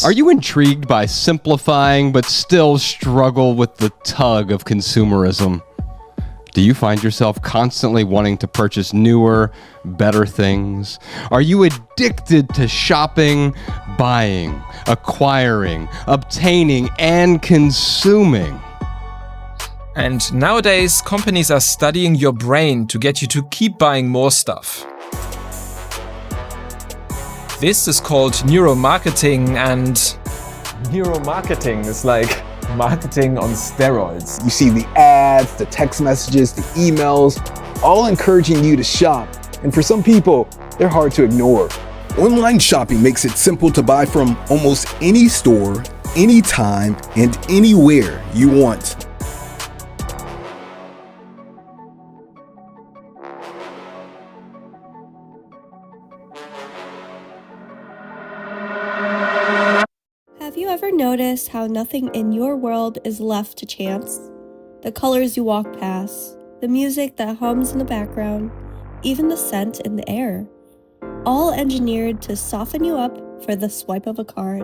Are you intrigued by simplifying but still struggle with the tug of consumerism? Do you find yourself constantly wanting to purchase newer, better things? Are you addicted to shopping, buying, acquiring, obtaining, and consuming? And nowadays, companies are studying your brain to get you to keep buying more stuff. This is called neuromarketing, and neuromarketing is like marketing on steroids. You see the ads, the text messages, the emails, all encouraging you to shop. And for some people, they're hard to ignore. Online shopping makes it simple to buy from almost any store, anytime, and anywhere you want. Have you ever noticed how nothing in your world is left to chance? The colors you walk past, the music that hums in the background, even the scent in the air. All engineered to soften you up for the swipe of a card.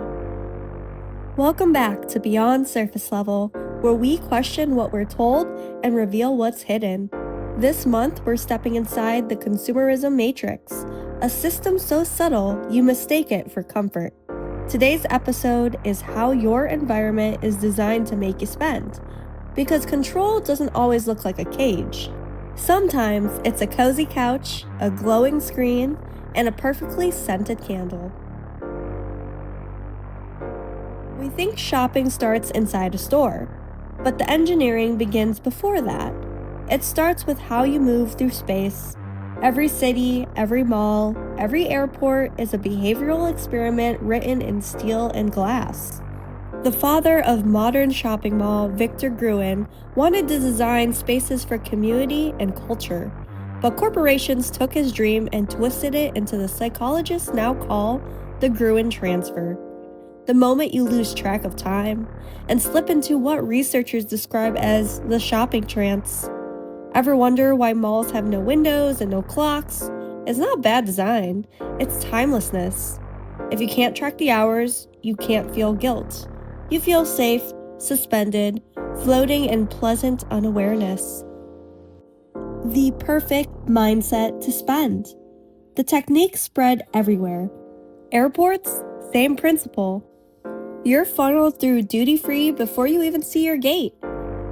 Welcome back to Beyond Surface Level, where we question what we're told and reveal what's hidden. This month, we're stepping inside the consumerism matrix, a system so subtle you mistake it for comfort. Today's episode is how your environment is designed to make you spend. Because control doesn't always look like a cage. Sometimes it's a cozy couch, a glowing screen, and a perfectly scented candle. We think shopping starts inside a store, but the engineering begins before that. It starts with how you move through space. Every city, every mall, every airport is a behavioral experiment written in steel and glass. The father of modern shopping mall, Victor Gruen, wanted to design spaces for community and culture, but corporations took his dream and twisted it into the psychologists now call the Gruen transfer. The moment you lose track of time and slip into what researchers describe as the shopping trance. Ever wonder why malls have no windows and no clocks? It's not bad design, it's timelessness. If you can't track the hours, you can't feel guilt. You feel safe, suspended, floating in pleasant unawareness. The perfect mindset to spend. The technique spread everywhere. Airports, same principle. You're funneled through duty-free before you even see your gate.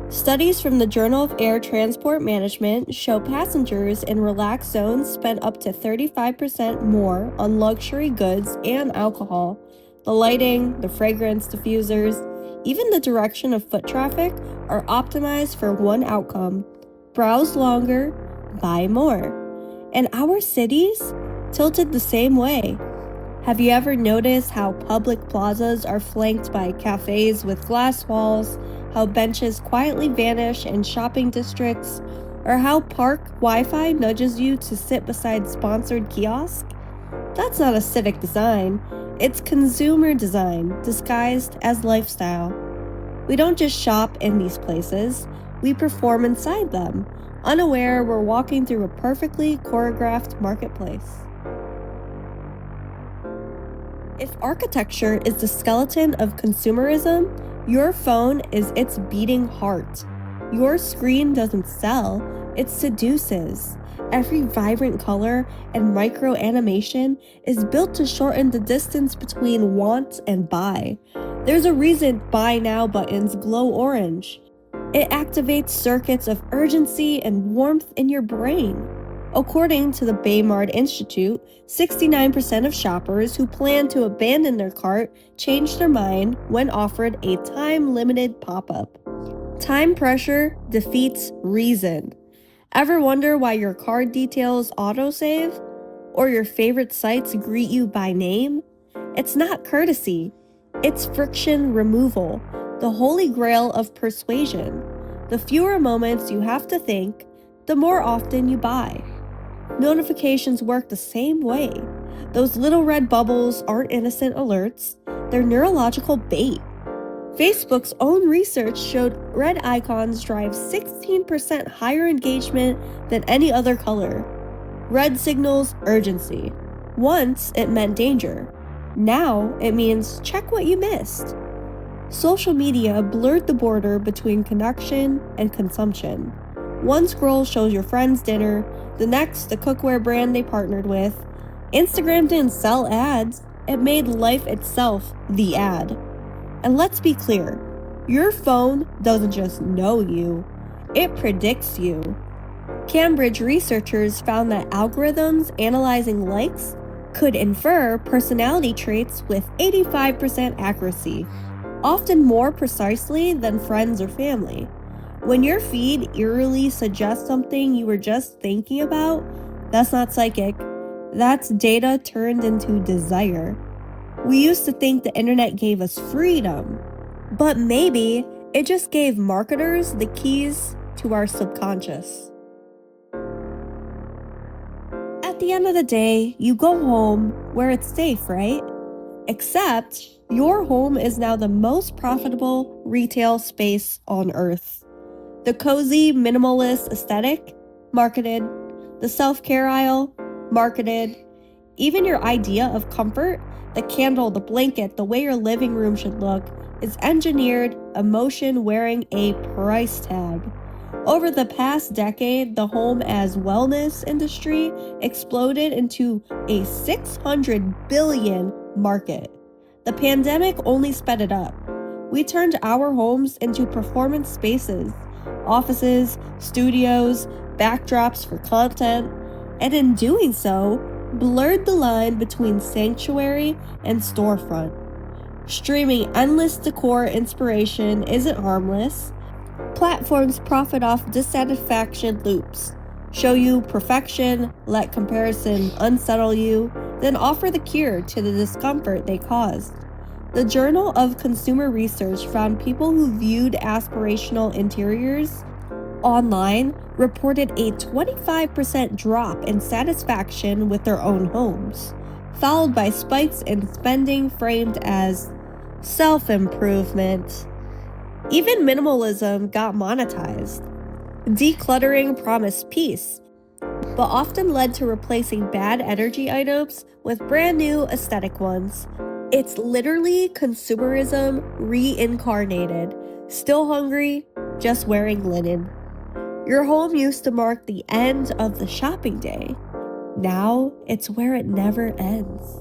Studies from the Journal of Air Transport Management show passengers in relaxed zones spend up to 35% more on luxury goods and alcohol. The lighting, the fragrance diffusers, even the direction of foot traffic are optimized for one outcome: browse longer, buy more. And our cities tilted the same way. Have you ever noticed how public plazas are flanked by cafes with glass walls, how benches quietly vanish in shopping districts, or how park Wi-Fi nudges you to sit beside sponsored kiosks? That's not aesthetic design, it's consumer design disguised as lifestyle. We don't just shop in these places, we perform inside them, unaware we're walking through a perfectly choreographed marketplace. If architecture is the skeleton of consumerism, your phone is its beating heart. Your screen doesn't sell, it seduces. Every vibrant color and micro animation is built to shorten the distance between want and buy. There's a reason buy now buttons glow orange. It activates circuits of urgency and warmth in your brain. According to the Baymard Institute, 69% of shoppers who plan to abandon their cart change their mind when offered a time-limited pop-up. Time pressure defeats reason. Ever wonder why your card details autosave? Or your favorite sites greet you by name? It's not courtesy. It's friction removal, the holy grail of persuasion. The fewer moments you have to think, the more often you buy. Notifications work the same way. Those little red bubbles aren't innocent alerts, they're neurological bait. Facebook's own research showed red icons drive 16% higher engagement than any other color. Red signals urgency. Once it meant danger. Now it means check what you missed. Social media blurred the border between connection and consumption. One scroll shows your friend's dinner, the next the cookware brand they partnered with. Instagram didn't sell ads, it made life itself the ad. And let's be clear, your phone doesn't just know you, it predicts you. Cambridge researchers found that algorithms analyzing likes could infer personality traits with 85% accuracy, often more precisely than friends or family. When your feed eerily suggests something you were just thinking about, that's not psychic. That's data turned into desire. We used to think the internet gave us freedom, but maybe it just gave marketers the keys to our subconscious. At the end of the day, you go home where it's safe, right? Except your home is now the most profitable retail space on earth. The cozy minimalist aesthetic, marketed. The self-care aisle, marketed. Even your idea of comfort, the candle, the blanket, the way your living room should look, is engineered emotion wearing a price tag. Over the past decade, the home as wellness industry exploded into a $600 billion market. The pandemic only sped it up. We turned our homes into performance spaces, offices, studios, backdrops for content, and in doing so, blurred the line between sanctuary and storefront. Streaming endless decor inspiration isn't harmless. Platforms profit off dissatisfaction loops. Show you perfection, let comparison unsettle you, then offer the cure to the discomfort they caused. The Journal of Consumer Research found people who viewed aspirational interiors online reported a 25% drop in satisfaction with their own homes, followed by spikes in spending framed as self-improvement. Even minimalism got monetized. Decluttering promised peace, but often led to replacing bad energy items with brand new aesthetic ones. It's literally consumerism reincarnated. Still hungry, just wearing linen. Your home used to mark the end of the shopping day. Now it's where it never ends.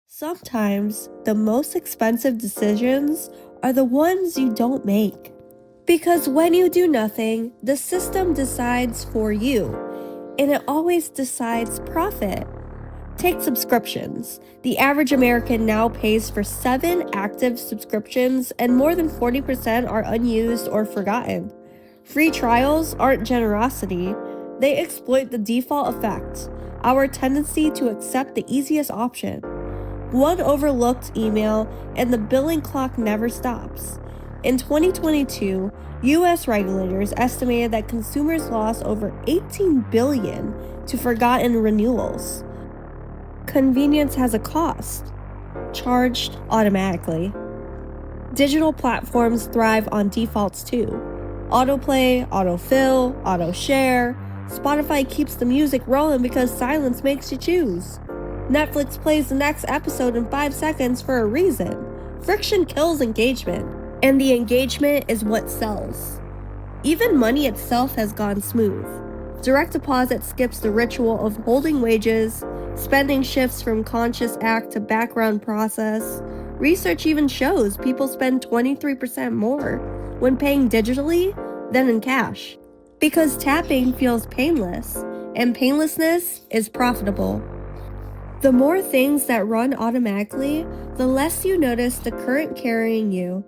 Sometimes the most expensive decisions are the ones you don't make. Because when you do nothing, the system decides for you, and it always decides profit. Take subscriptions. The average American now pays for 7 active subscriptions, and more than 40% are unused or forgotten. Free trials aren't generosity, they exploit the default effect, our tendency to accept the easiest option. One overlooked email, and the billing clock never stops. In 2022, U.S. regulators estimated that consumers lost over $18 billion to forgotten renewals. Convenience has a cost, charged automatically. Digital platforms thrive on defaults too. Autoplay, autofill, autoshare. Spotify keeps the music rolling because silence makes you choose. Netflix plays the next episode in 5 seconds for a reason. Friction kills engagement, and the engagement is what sells. Even money itself has gone smooth. Direct deposit skips the ritual of holding wages, spending shifts from conscious act to background process. Research even shows people spend 23% more when paying digitally than in cash. Because tapping feels painless, and painlessness is profitable. The more things that run automatically, the less you notice the current carrying you.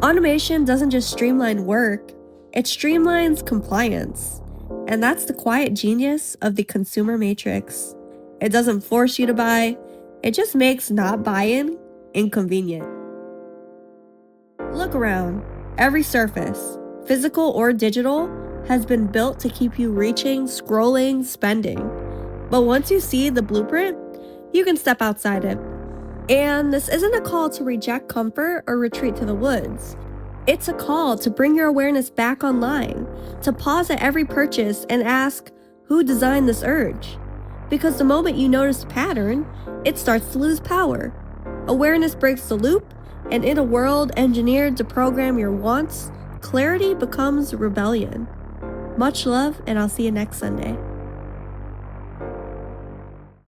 Automation doesn't just streamline work, it streamlines compliance. And that's the quiet genius of the consumer matrix. It doesn't force you to buy, it just makes not buying inconvenient. Look around. Every surface, physical or digital, has been built to keep you reaching, scrolling, spending. But once you see the blueprint, you can step outside it. And this isn't a call to reject comfort or retreat to the woods. It's a call to bring your awareness back online, to pause at every purchase and ask, who designed this urge? Because the moment you notice a pattern, it starts to lose power. Awareness breaks the loop, and in a world engineered to program your wants, clarity becomes rebellion. Much love, and I'll see you next Sunday.